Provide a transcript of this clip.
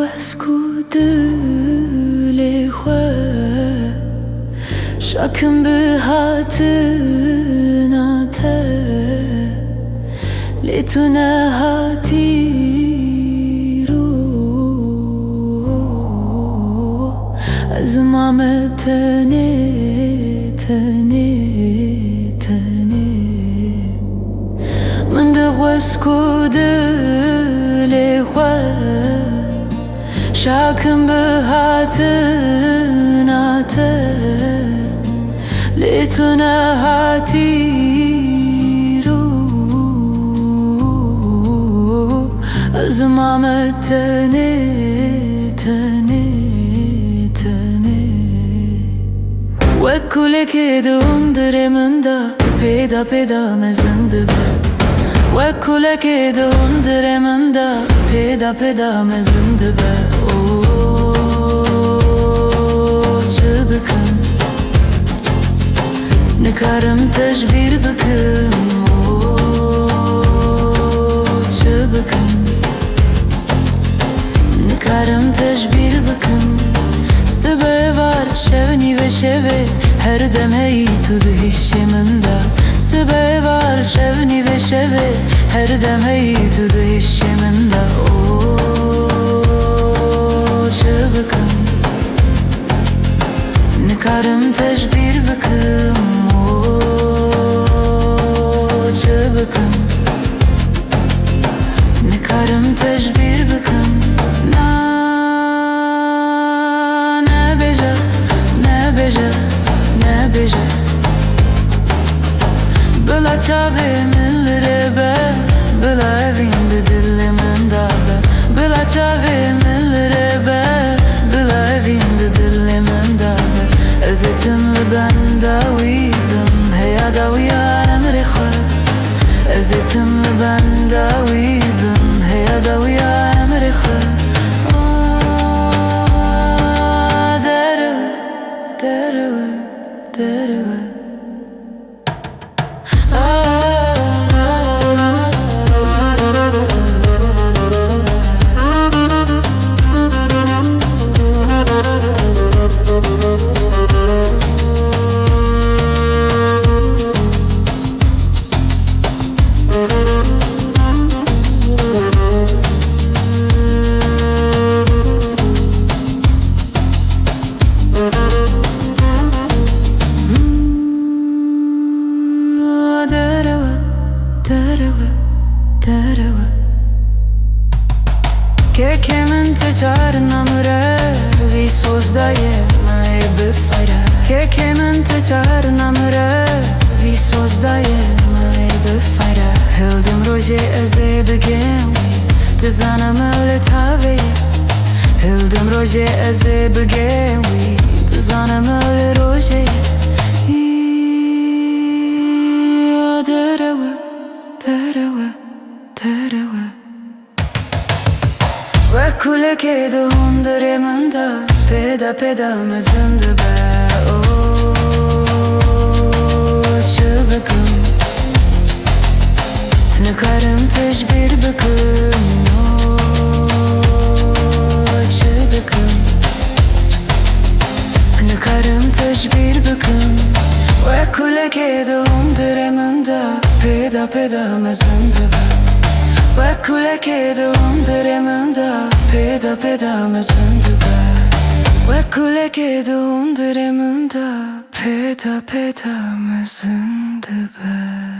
واسكودلي شاكم بهاتناته لتنا هاتيرو أزمام تني من دغوسكودلي شاكم بهاتناته لتنا هاتيرو أزمام تني وكلك دندر من دا peda mezindi be وكلك دندر من دا peda mezindi be بكم نكرم تجبير بكم بكم نكرم تجبير بكم سبه var şevni ve şeve her demeyi tudu hişiminde سبه var şevni ve şeve her demeyi tudu hişiminde بكم نكرم تجبير بكم بكم نكرم تجبير بكم نبجة بلا çave من لربه بلا evin de dilimin dabe بلا çave من لربه بلا evin de dilimin dabe أزتملي ben dawiydim heya dawiya emri khwe أزتملي ben dawiydim heya dawiya emri khwe Che من تجار نمره وی سوزدایه مای بفره که من تجار نمره وی سوزدایه مای بفره هلدم روزی ازی بگم وی تزانم لطاوی هلدم روزی ازی بگم وی تزانم لروزی تروه وكلك دندر من دا peda mezindi be بكم نكرم تجبير بكم بكم نكرم تجبير بكم وكلك دندر من دا peda mezindi be وكلك دندر من دا peda mezindi be وكلك دندر من دا peda mezindi be